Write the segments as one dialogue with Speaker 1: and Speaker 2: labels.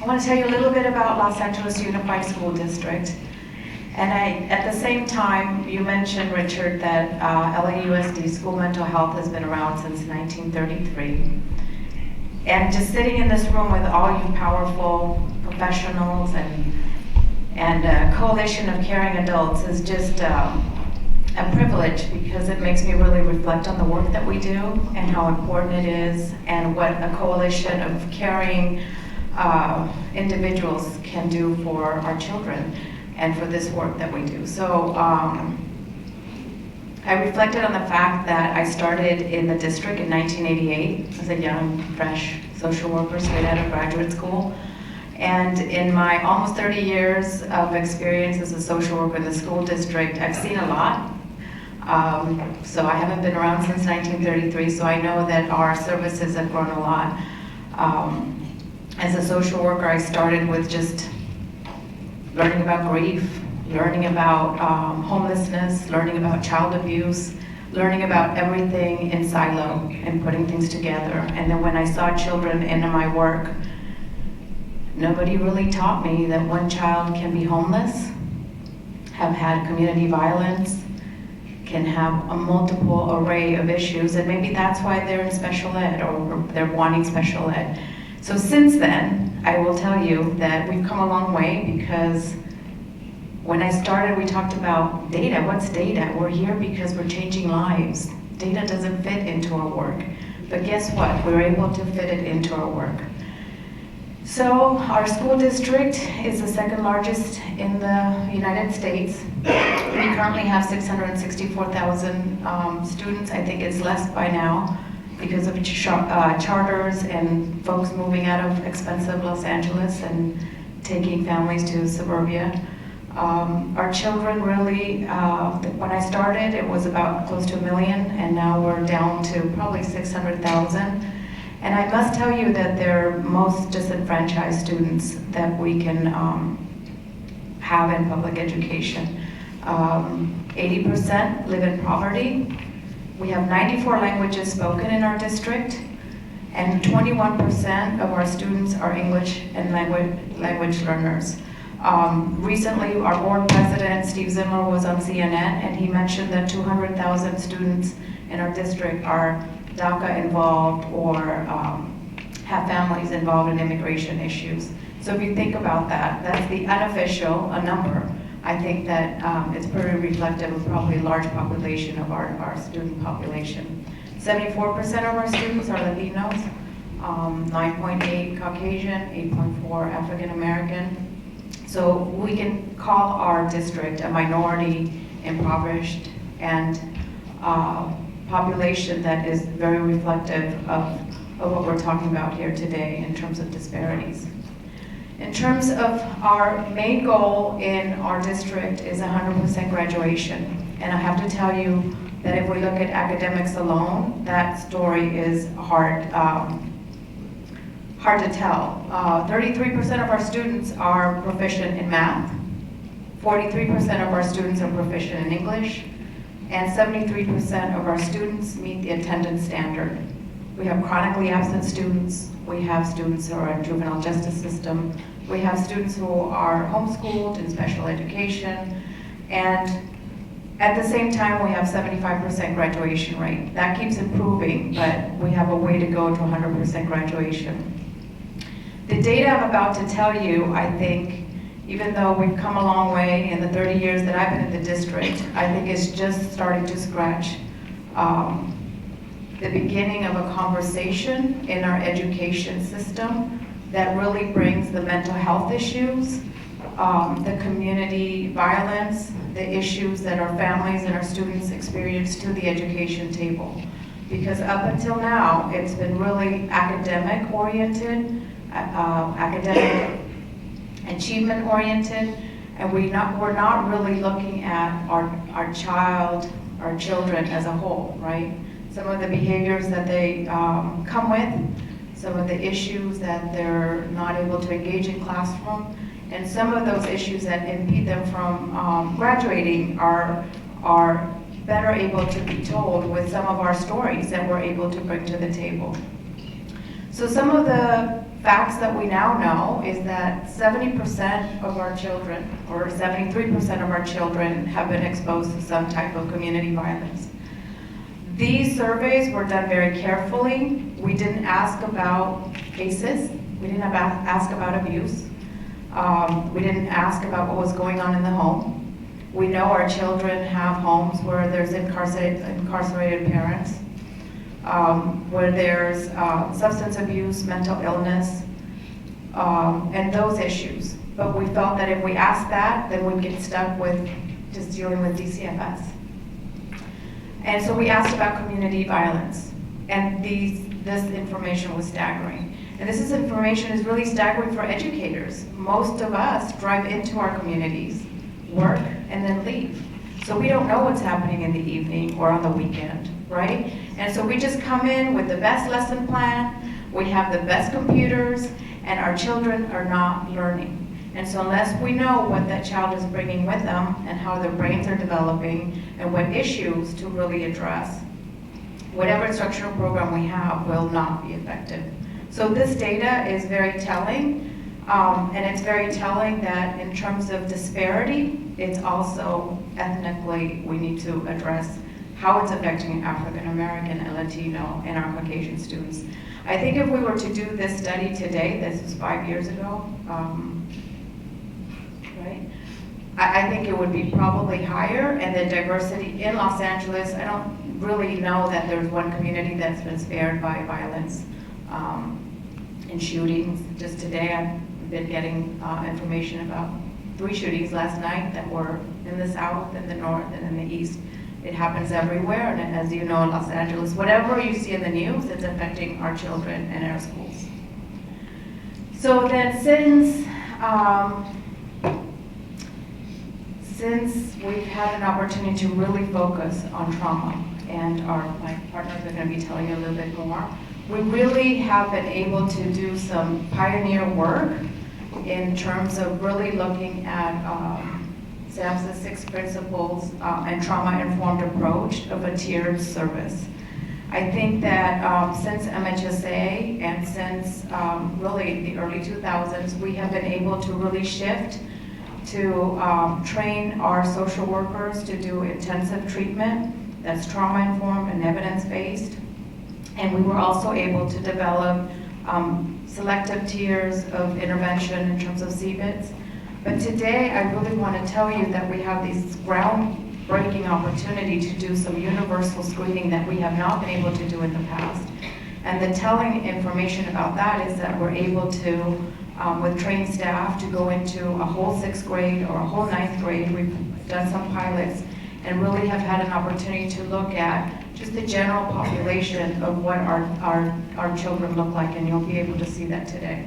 Speaker 1: I want to tell you a little bit about Los Angeles Unified School District. And at the same time, you mentioned, Richard, that LAUSD school mental health has been around since 1933. And just sitting in this room with all you powerful professionals and a coalition of caring adults is just a privilege, because it makes me really reflect on the work that we do and how important it is, and what a coalition of caring individuals can do for our children and for this work that we do. So I reflected on the fact that I started in the district in 1988 as a young, fresh social worker straight out of graduate school. And in my almost 30 years of experience as a social worker in the school district, I've seen a lot. So I haven't been around since 1933, so I know that our services have grown a lot. As a social worker, I started with just learning about grief, learning about homelessness, learning about child abuse, learning about everything in silo and putting things together. And then when I saw children in my work, nobody really taught me that one child can be homeless, have had community violence, can have a multiple array of issues, and maybe that's why they're in special ed or they're wanting special ed. So since then, I will tell you that we've come a long way, because when I started, we talked about data. What's data? We're here because we're changing lives. Data doesn't fit into our work. But guess what? We're able to fit it into our work. So our school district is the second largest in the United States. We currently have 664,000 students. I think it's less by now because of charters and folks moving out of expensive Los Angeles and taking families to suburbia. Our children really, when I started, it was about close to 1 million, and now we're down to probably 600,000. And I must tell you that they're most disenfranchised students that we can have in public education. 80% live in poverty. We have 94 languages spoken in our district, and 21% of our students are English and language learners. Recently, our board president, Steve Zimmer, was on CNN, and he mentioned that 200,000 students in our district are DACA involved or have families involved in immigration issues. So if you think about that, that's the unofficial, a number. I think that it's pretty reflective of probably a large population of our student population. 74% of our students are Latinos, 9.8 Caucasian, 8.4 African American. So we can call our district a minority, impoverished, and population that is very reflective of what we're talking about here today in terms of disparities. In terms of our main goal in our district is 100% graduation. And I have to tell you that if we look at academics alone, that story is hard to tell. 33% of our students are proficient in math, 43% of our students are proficient in English, and 73% of our students meet the attendance standard. We have chronically absent students, we have students who are in juvenile justice system, we have students who are homeschooled in special education, and at the same time we have 75% graduation rate. That keeps improving, but we have a way to go to 100% graduation. The data I'm about to tell you, I think, even though we've come a long way in the 30 years that I've been in the district, I think it's just starting to scratch the beginning of a conversation in our education system that really brings the mental health issues, the community violence, the issues that our families and our students experience to the education table. Because up until now, it's been really academic oriented, academic achievement oriented, and we're not really looking at our children as a whole, right? Some of the behaviors that they come with, some of the issues that they're not able to engage in classroom, and some of those issues that impede them from graduating are better able to be told with some of our stories that we're able to bring to the table. So some of the facts that we now know is that 70% of our children, or 73% of our children, have been exposed to some type of community violence. These surveys were done very carefully. We didn't ask about cases. We didn't ask about abuse. We didn't ask about what was going on in the home. We know our children have homes where there's incarcerated parents, where there's substance abuse, mental illness, and those issues. But we felt that if we asked that, then we'd get stuck with just dealing with DCFS. And so we asked about community violence, and this information was staggering. And this information is really staggering for educators. Most of us drive into our communities, work, and then leave. So we don't know what's happening in the evening or on the weekend, right? And so we just come in with the best lesson plan, we have the best computers, and our children are not learning. And so unless we know what that child is bringing with them and how their brains are developing and what issues to really address, whatever instructional program we have will not be effective. So this data is very telling, and it's very telling that in terms of disparity, it's also ethnically, we need to address how it's affecting African American and Latino and our Caucasian students. I think if we were to do this study today, this was 5 years ago, right? I think it would be probably higher, and the diversity in Los Angeles, I don't really know that there's one community that's been spared by violence and shootings. Just today, I've been getting information about 3 shootings last night that were in the south, in the north, and in the east. It happens everywhere, and as you know, in Los Angeles, whatever you see in the news, it's affecting our children and our schools. So then since we've had an opportunity to really focus on trauma, and my partners are going to be telling you a little bit more, we really have been able to do some pioneer work in terms of really looking at SAMHSA's 6 principles and trauma-informed approach of a tiered service. I think that since MHSA and since really the early 2000s, we have been able to really shift to train our social workers to do intensive treatment that's trauma-informed and evidence-based. And we were also able to develop selective tiers of intervention in terms of CBITs. But today, I really want to tell you that we have this groundbreaking opportunity to do some universal screening that we have not been able to do in the past. And the telling information about that is that we're able to, with trained staff, to go into a whole 6th grade or a whole 9th grade. We've done some pilots and really have had an opportunity to look at just the general population of what our children look like, and you'll be able to see that today.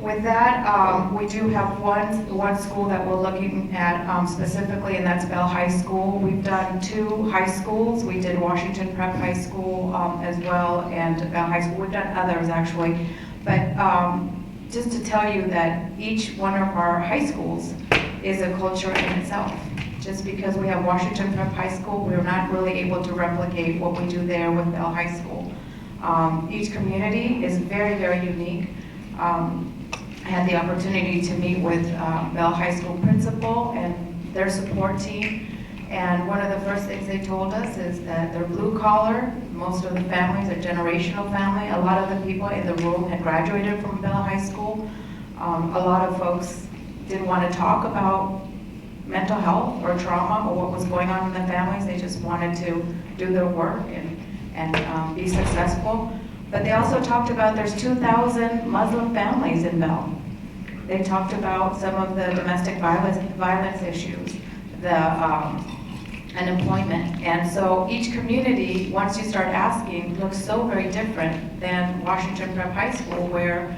Speaker 1: With that, we do have one school that we're looking at specifically, and that's Bell High School. We've done 2 high schools. We did Washington Prep High School as well, and Bell High School. We've done others actually, but just to tell you that each one of our high schools is a culture in itself. Just because we have Washington Prep High School, we're not really able to replicate what we do there with Bell High School. Each community is very, very unique. I had the opportunity to meet with Bell High School principal and their support team, and one of the first things they told us is that they're blue collar. Most of the families are generational family. A lot of the people in the room had graduated from Bell High School. A lot of folks didn't want to talk about mental health or trauma or what was going on in the families. They just wanted to do their work and be successful. But they also talked about there's 2,000 Muslim families in Bell. They talked about some of the domestic violence issues, the unemployment. And so each community, once you start asking, looks so very different than Washington Prep High School, where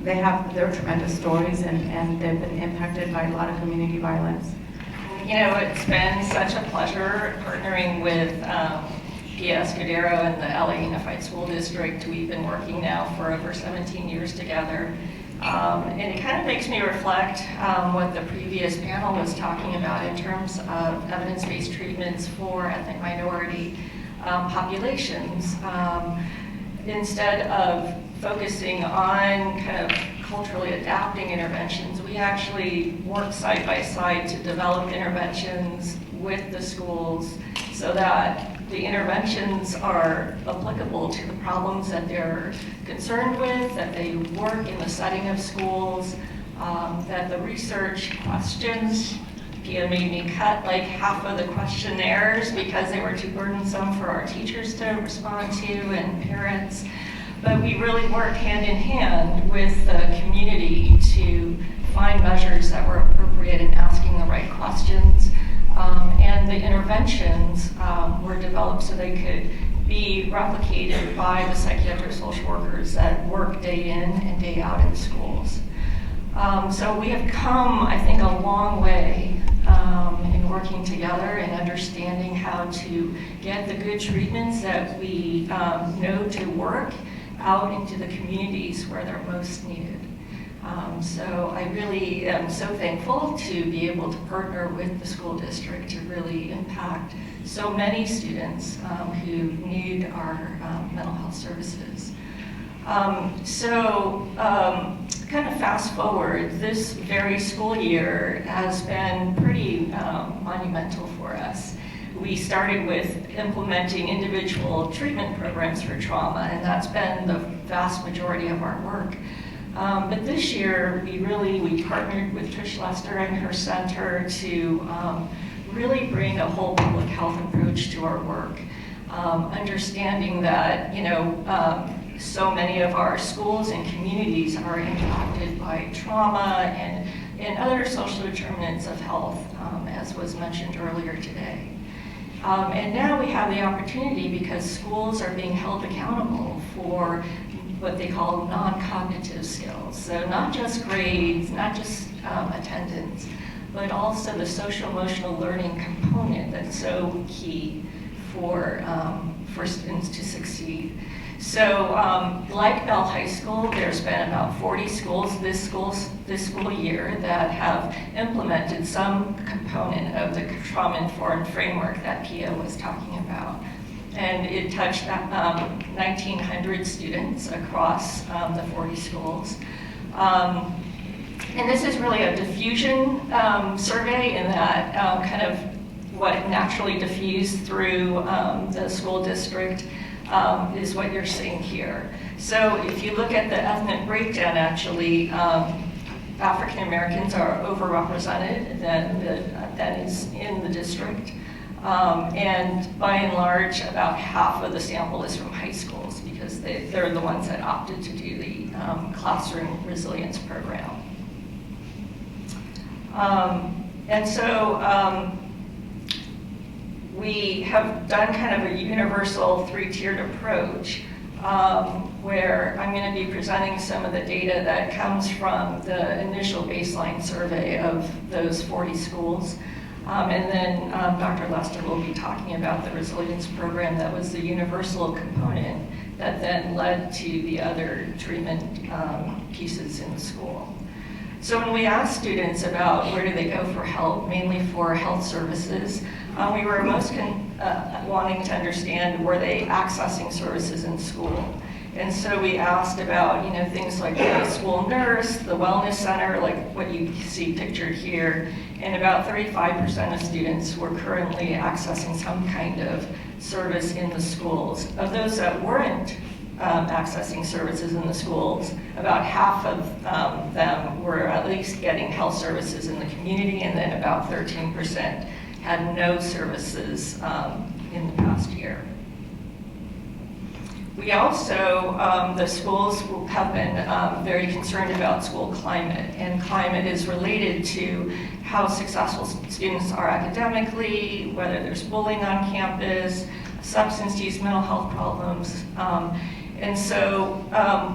Speaker 1: they have their tremendous stories and they've been impacted by a lot of community violence.
Speaker 2: You know, it's been such a pleasure partnering with the Escudero and the LA Unified School District. We've been working now for over 17 years together. And it kind of makes me reflect what the previous panel was talking about in terms of evidence-based treatments for ethnic minority populations. instead of focusing on kind of culturally adapting interventions, we actually work side by side to develop interventions with the schools so that the interventions are applicable to the problems that they're concerned with, that they work in the setting of schools, that the research questions, Pia made me cut like half of the questionnaires because they were too burdensome for our teachers to respond to and parents. But we really worked hand in hand with the community to find measures that were appropriate in asking the right questions. And the interventions were developed so they could be replicated by the psychiatric social workers that work day in and day out in schools. So we have come, I think, a long way in working together and understanding how to get the good treatments that we know to work out into the communities where they're most needed. So I really am so thankful to be able to partner with the school district to really impact so many students who need our mental health services. Kind of fast forward, this very school year has been pretty monumental for us. We started with implementing individual treatment programs for trauma, and that's been the vast majority of our work. But this year, we partnered with Trish Lester and her center to really bring a whole public health approach to our work, understanding that, so many of our schools and communities are impacted by trauma and other social determinants of health, as was mentioned earlier today. And now we have the opportunity, because schools are being held accountable for what they call non-cognitive skills. So not just grades, not just attendance, but also the social-emotional learning component that's so key for students to succeed. So like Bell High School, there's been about 40 schools this school year that have implemented some component of the trauma-informed framework that Pia was talking about. And it touched 1,900 students across the 40 schools. And this is really a diffusion survey in that kind of what naturally diffused through the school district is what you're seeing here. So if you look at the ethnic breakdown, actually, African Americans are overrepresented that is in the district. And by and large, about half of the sample is from high schools, because they're the ones that opted to do the classroom resilience program. We have done kind of a universal three-tiered approach where I'm going to be presenting some of the data that comes from the initial baseline survey of those 40 schools. And then Dr. Lester will be talking about the resilience program that was the universal component that then led to the other treatment pieces in the school. So when we asked students about where do they go for help, mainly for health services, we were most wanting to understand, were they accessing services in school? And so we asked about, things like the school nurse, the wellness center, like what you see pictured here, and about 35% of students were currently accessing some kind of service in the schools. Of those that weren't accessing services in the schools, about half of them were at least getting health services in the community, and then about 13% had no services in the past year. We also, the schools have been very concerned about school climate, and climate is related to how successful students are academically, whether there's bullying on campus, substance use, mental health problems. And so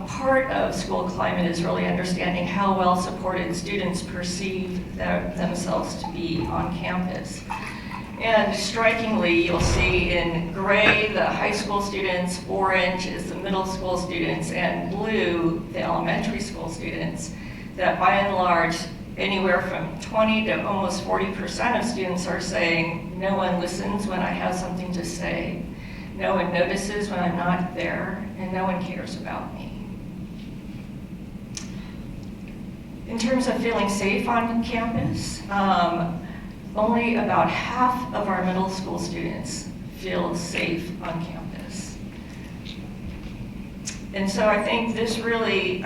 Speaker 2: part of school climate is really understanding how well supported students perceive themselves to be on campus. And strikingly, you'll see in gray the high school students, orange is the middle school students, and blue the elementary school students, that by and large, anywhere from 20 to almost 40% of students are saying, no one listens when I have something to say. No one notices when I'm not there, and no one cares about me. In terms of feeling safe on campus, only about half of our middle school students feel safe on campus. And so I think this really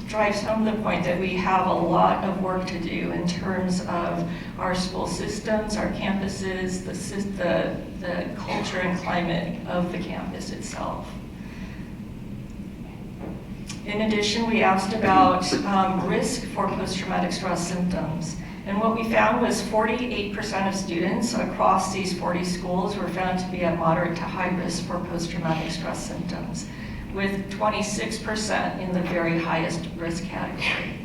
Speaker 2: drives home the point that we have a lot of work to do in terms of our school systems, our campuses, the culture and climate of the campus itself. In addition, we asked about risk for post-traumatic stress symptoms. And what we found was 48% of students across these 40 schools were found to be at moderate to high risk for post-traumatic stress symptoms, with 26% in the very highest risk category.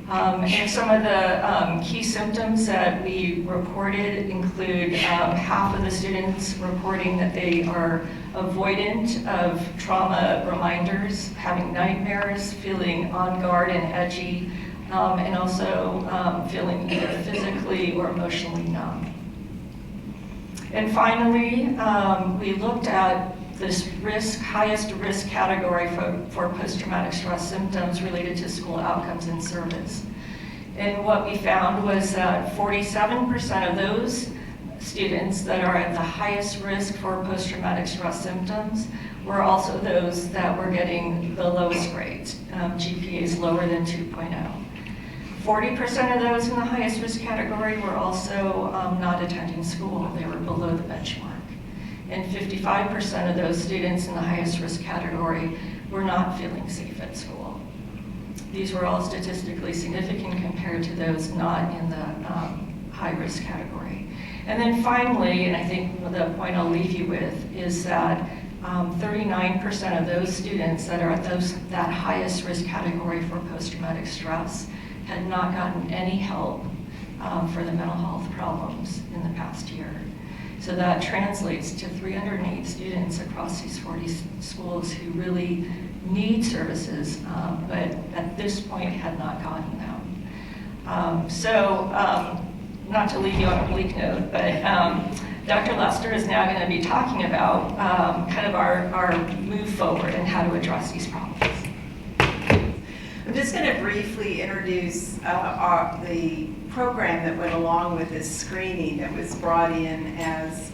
Speaker 2: And some of the key symptoms that we reported include half of the students reporting that they are avoidant of trauma reminders, having nightmares, feeling on guard and edgy, and also feeling either physically or emotionally numb. And finally, we looked at this highest risk category for post-traumatic stress symptoms related to school outcomes and service. And what we found was that 47% of those students that are at the highest risk for post-traumatic stress symptoms were also those that were getting the lowest grades, GPAs lower than 2.0. 40% of those in the highest risk category were also not attending school. They were below the benchmark. And 55% of those students in the highest risk category were not feeling safe at school. These were all statistically significant compared to those not in the high risk category. And then finally, and I think the point I'll leave you with, is that 39% of those students that are at that highest risk category for post-traumatic stress had not gotten any help for the mental health problems in the past year. So that translates to 308 students across these 40 schools who really need services, but at this point had not gotten them. Not to leave you on a bleak note, but Dr. Lester is now going to be talking about kind of our move forward and how to address these problems.
Speaker 3: I'm just going to briefly introduce the program that went along with this screening that was brought in as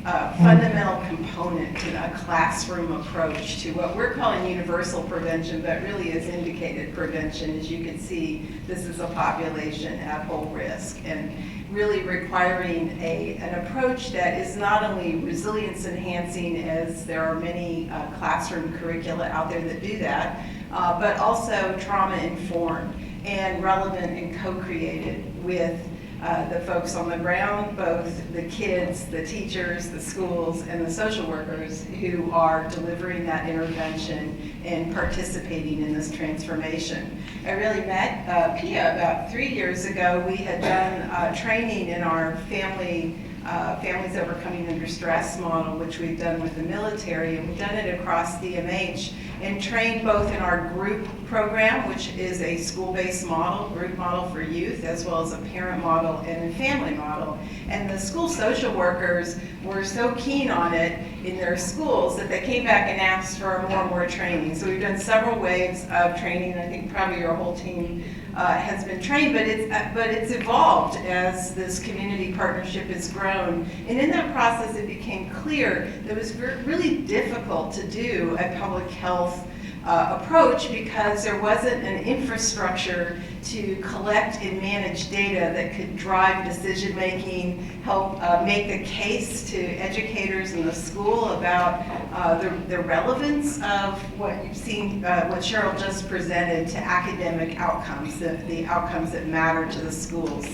Speaker 3: a fundamental component to a classroom approach to what we're calling universal prevention, but really is indicated prevention. As you can see, this is a population at whole risk, and really requiring an approach that is not only resilience enhancing, as there are many classroom curricula out there that do that, but also trauma informed and relevant and co-created with the folks on the ground, both the kids, the teachers, the schools, and the social workers who are delivering that intervention and participating in this transformation. I really met Pia about 3 years ago. We had done training in our Families Overcoming Under Stress model, which we've done with the military, and we've done it across DMH, and trained both in our group program, which is a school-based model, group model for youth, as well as a parent model and a family model. And the school social workers were so keen on it in their schools that they came back and asked for more and more training. So we've done several waves of training, and I think probably your whole team has been trained, but it's evolved as this community partnership has grown. And in that process, it became clear that it was really difficult to do a public health approach because there wasn't an infrastructure to collect and manage data that could drive decision making, help make the case to educators in the school about the relevance of what you've seen, what Sheryl just presented to academic outcomes, the outcomes that matter to the schools.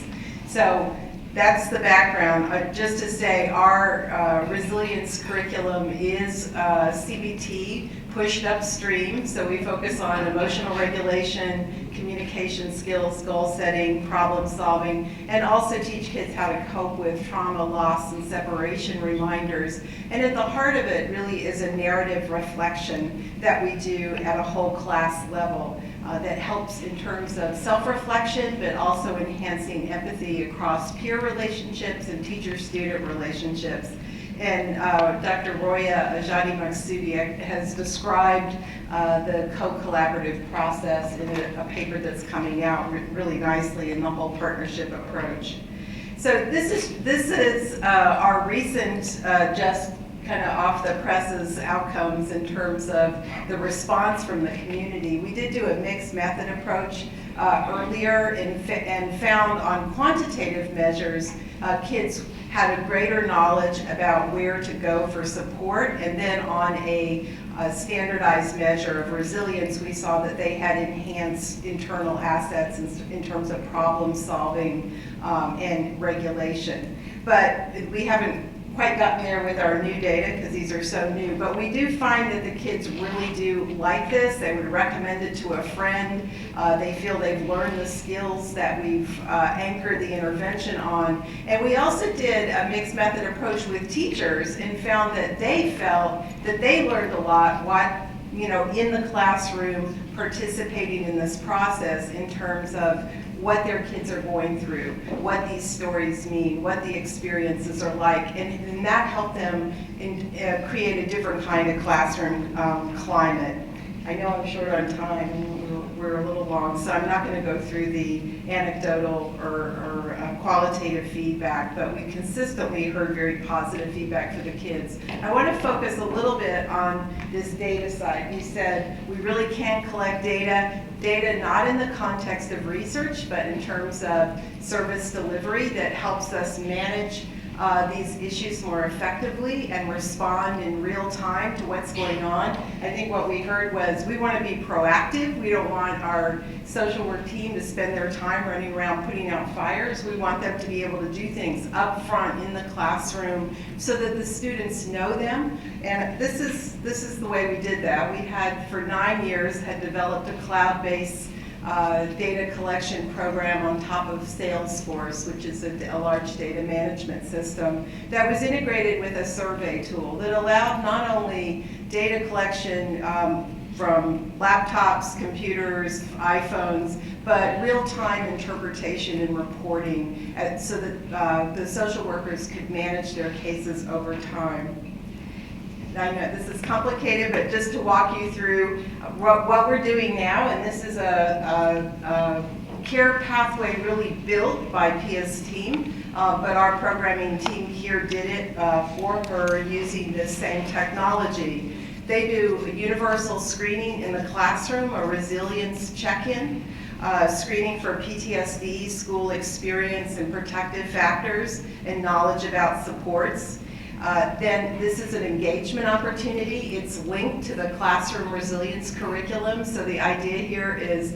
Speaker 3: So that's the background. Just to say, our resilience curriculum is CBT pushed upstream, so we focus on emotional regulation, communication skills, goal setting, problem solving, and also teach kids how to cope with trauma, loss, and separation reminders. And at the heart of it really is a narrative reflection that we do at a whole class level that helps in terms of self-reflection, but also enhancing empathy across peer relationships and teacher-student relationships. And Dr. Roya Ajadi Maksudi has described the co-collaborative process in a paper that's coming out really nicely in the whole partnership approach. So this is our recent, just kind of off the presses outcomes in terms of the response from the community. We did do a mixed method approach earlier and found on quantitative measures, kids had a greater knowledge about where to go for support, and then on a standardized measure of resilience, we saw that they had enhanced internal assets in terms of problem solving and regulation. But we haven't quite gotten there with our new data because these are so new, but we do find that the kids really do like this. They would recommend it to a friend. They feel they've learned the skills that we've anchored the intervention on. And we also did a mixed method approach with teachers and found that they felt that they learned a lot in the classroom participating in this process in terms of what their kids are going through, what these stories mean, what the experiences are like, and that helped them create a different kind of classroom climate. I know I'm short on time, and we're a little long, so I'm not going to go through the anecdotal or qualitative feedback, but we consistently heard very positive feedback for the kids. I want to focus a little bit on this data side. You said we really can't collect data not in the context of research, but in terms of service delivery that helps us manage these issues more effectively and respond in real time to what's going on. I think what we heard was we want to be proactive. We don't want our social work team to spend their time running around putting out fires. We want them to be able to do things up front in the classroom so that the students know them. And this is the way we did that. We had, for 9 years, had developed a cloud-based data collection program on top of Salesforce, which is a large data management system that was integrated with a survey tool that allowed not only data collection from laptops, computers, iPhones, but real-time interpretation and reporting so that the social workers could manage their cases over time. I know this is complicated, but just to walk you through what we're doing now, and this is a care pathway really built by Pia's team, but our programming team here did it for her using this same technology. They do universal screening in the classroom, a resilience check-in, screening for PTSD, school experience, and protective factors, and knowledge about supports. Then this is an engagement opportunity. It's linked to the classroom resilience curriculum. So the idea here is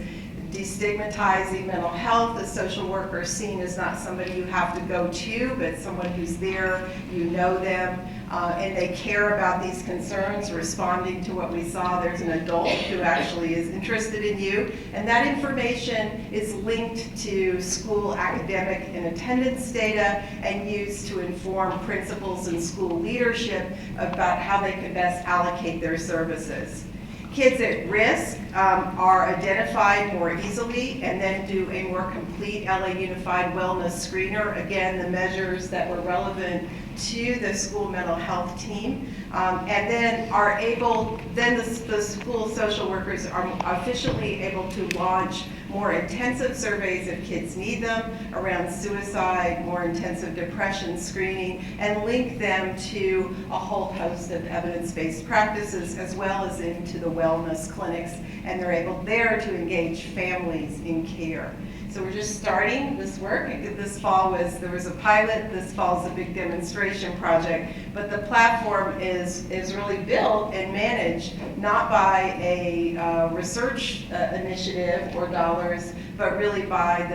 Speaker 3: destigmatizing mental health. The social worker is seen as not somebody you have to go to, but someone who's there, you know them, and they care about these concerns, responding to what we saw. There's an adult who actually is interested in you, and that information is linked to school academic and attendance data and used to inform principals and school leadership about how they can best allocate their services. Kids at risk are identified more easily and then do a more complete LA Unified Wellness Screener. Again, the measures that were relevant to the school mental health team. And then are able, then the school social workers are efficiently able to launch more intensive surveys if kids need them around suicide, more intensive depression screening, and link them to a whole host of evidence-based practices as well as into the wellness clinics, and they're able there to engage families in care. So we're just starting this work. This fall there was a pilot, this fall is a big demonstration project, but the platform is really built and managed not by a research initiative or dollars, but really by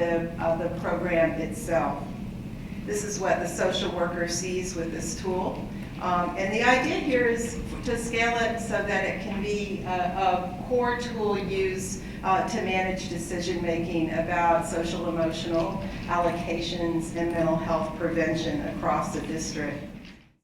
Speaker 3: the program itself. This is what the social worker sees with this tool. And the idea here is to scale it so that it can be a core tool used to manage decision-making about social emotional allocations and mental health prevention across the district.